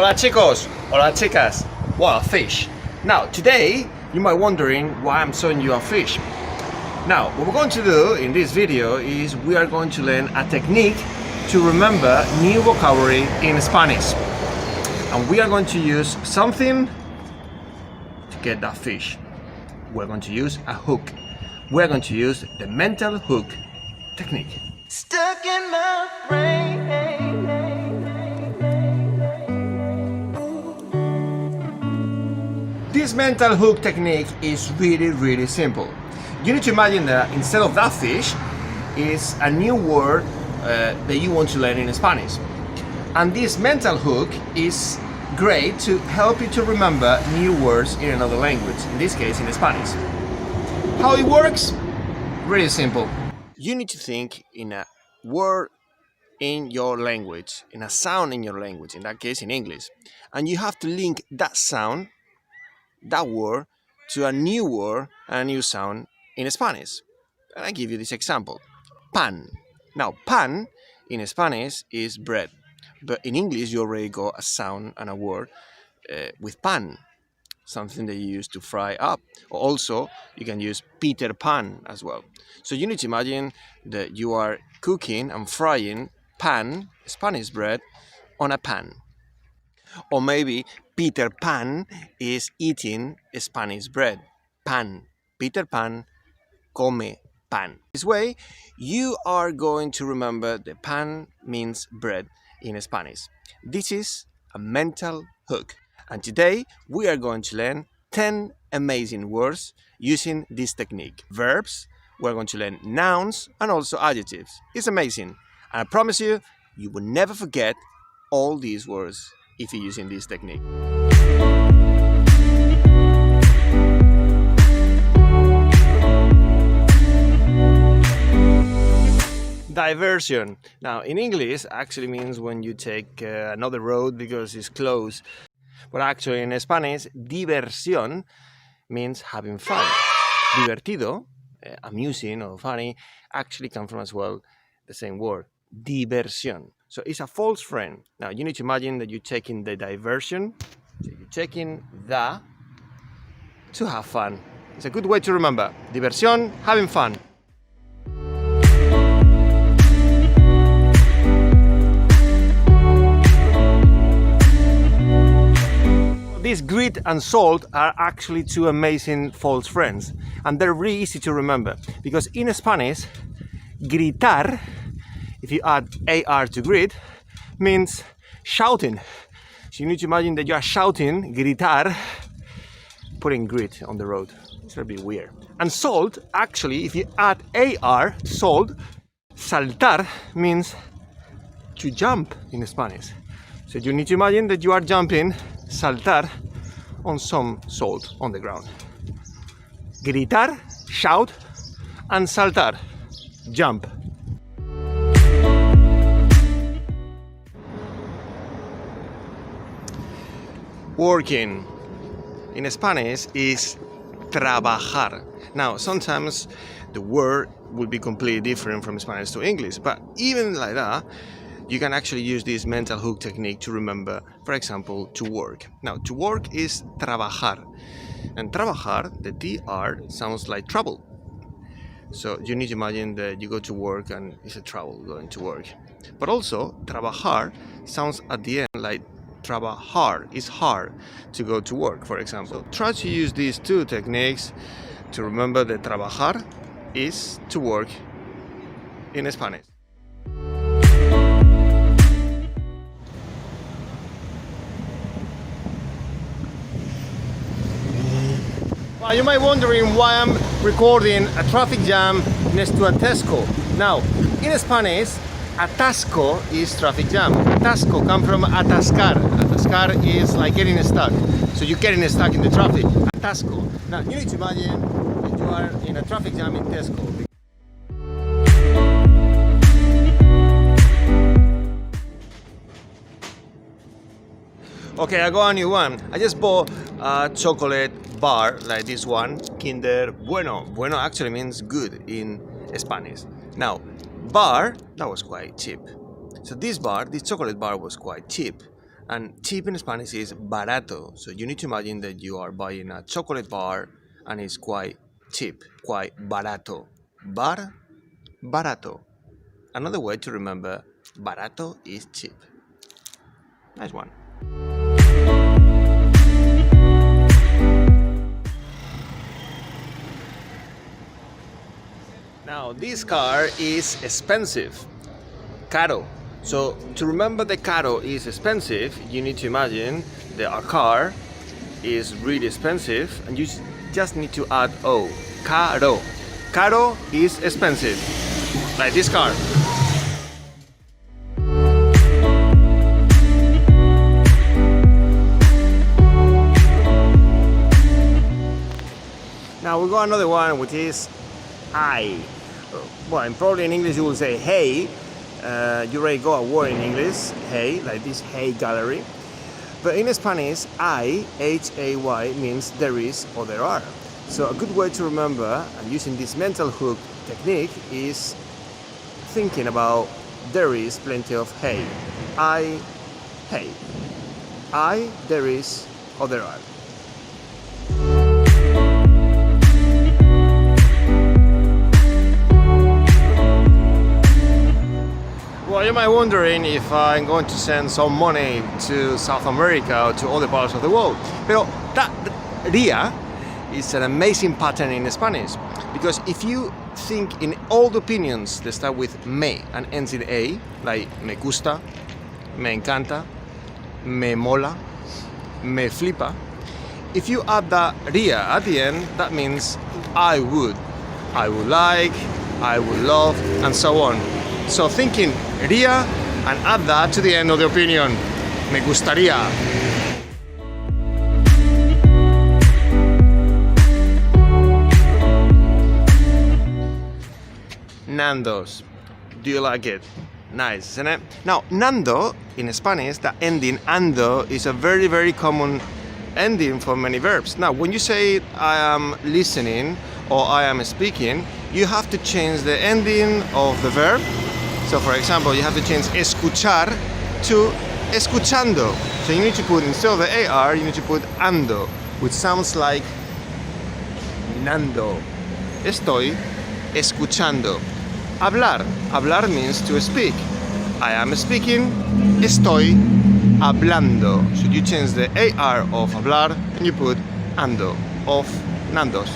Hola chicos, hola chicas. What a fish. Now today you might be wondering why I'm showing you a fish. Now what we're going to do in this video is we are going to learn a technique to remember new vocabulary in Spanish. And we are going to use something to get that fish. We're going to use a hook. We're going to use the mental hook technique. Stuck in my brain. This mental hook technique is really simple. You need to imagine that instead of that fish is a new word that you want to learn in Spanish. And this mental hook is great to help you to remember new words in another language, in this case in Spanish. How it works? Really simple. You need to think in a word in your language, in a sound in your language, in that case in English. And you have to link that sound, that word, to a new word and a new sound in Spanish. And I give you this example. Pan. Now, pan in Spanish is bread. But in English, you already got a sound and a word with pan, something that you use to fry up. Also, you can use Peter Pan as well. So you need to imagine that you are cooking and frying pan, Spanish bread, on a pan. Or maybe Peter Pan is eating Spanish bread. Pan. Peter Pan come pan. This way, you are going to remember that pan means bread in Spanish. This is a mental hook. And today, we are going to learn 10 amazing words using this technique. Verbs, we're going to learn nouns and also adjectives. It's amazing. And I promise you, you will never forget all these words if you're using this technique. Diversion. Now, in English, actually means when you take another road because it's closed. But actually, in Spanish, diversión means having fun. Divertido, amusing or funny, actually comes from as well the same word, diversión. So it's a false friend. Now, you need to imagine that you're taking the diversion, so you're taking the to have fun. It's a good way to remember. Diversión, having fun. These grit and salt are actually two amazing false friends, and they're really easy to remember because in Spanish, gritar, if you add AR to grit, means shouting. So you need to imagine that you are shouting, gritar, putting grit on the road. It's a bit weird. And salt, actually, if you add AR, salt, saltar means to jump in Spanish. So you need to imagine that you are jumping, saltar, on some salt on the ground. Gritar, shout, and saltar, jump. Working in Spanish is trabajar. Now, sometimes the word will be completely different from Spanish to English, but even like that, you can actually use this mental hook technique to remember, for example, to work. Now, to work is trabajar. And trabajar, the TR, sounds like trouble. So you need to imagine that you go to work and it's a trouble going to work. But also, trabajar sounds at the end like trabajar. It's hard to go to work, for example. So try to use these two techniques to remember that trabajar is to work in Spanish. Well, you might be wondering why I'm recording a traffic jam next to ATASCO. Now, in Spanish, ATASCO is traffic jam. ATASCO comes from atascar. Atascar is like getting stuck. So you're getting stuck in the traffic. ATASCO. Now, you need to imagine that you are in a traffic jam in Tesco. Okay, I got a new one. I just bought a chocolate bar like this one, Kinder Bueno. Bueno actually means good in Spanish. Now, bar, that was quite cheap. So this chocolate bar was quite cheap. And cheap in Spanish is barato. So you need to imagine that you are buying a chocolate bar and it's quite cheap, quite barato. Barato. Another way to remember barato is cheap. Nice one. Now, this car is expensive. CARO. So, to remember that CARO is expensive, you need to imagine that a car is really expensive and you just need to add O. CARO. CARO is expensive. Like this car. Now we got another one which is I. Well, and probably in English you will say hey. You already got a word in English, hey, like this hey gallery. But in Spanish, I, H-A-Y, means there is or there are. So a good way to remember, and using this mental hook technique, is thinking about there is plenty of hey. I, hey. I, there is or there are. Well, you might be wondering if I'm going to send some money to South America or to other parts of the world. Pero that ria is an amazing pattern in Spanish, because if you think in all the opinions that start with me and ends in a, like me gusta, me encanta, me mola, me flipa, if you add the ria at the end, that means I would like, I would love, and so on. So thinking ria and add that to the end of the opinion. Me gustaría. NANDO'S. Do you like it? Nice, isn't it? Now, nando in Spanish, the ending ando is a very, very common ending for many verbs. Now, when you say I am listening or I am speaking, you have to change the ending of the verb. So, for example, you have to change escuchar to escuchando. So you need to put, instead of the AR, you need to put ando, which sounds like Nando. Estoy escuchando. Hablar. Hablar means to speak. I am speaking. Estoy hablando. So you change the AR of hablar and you put ando of Nando's.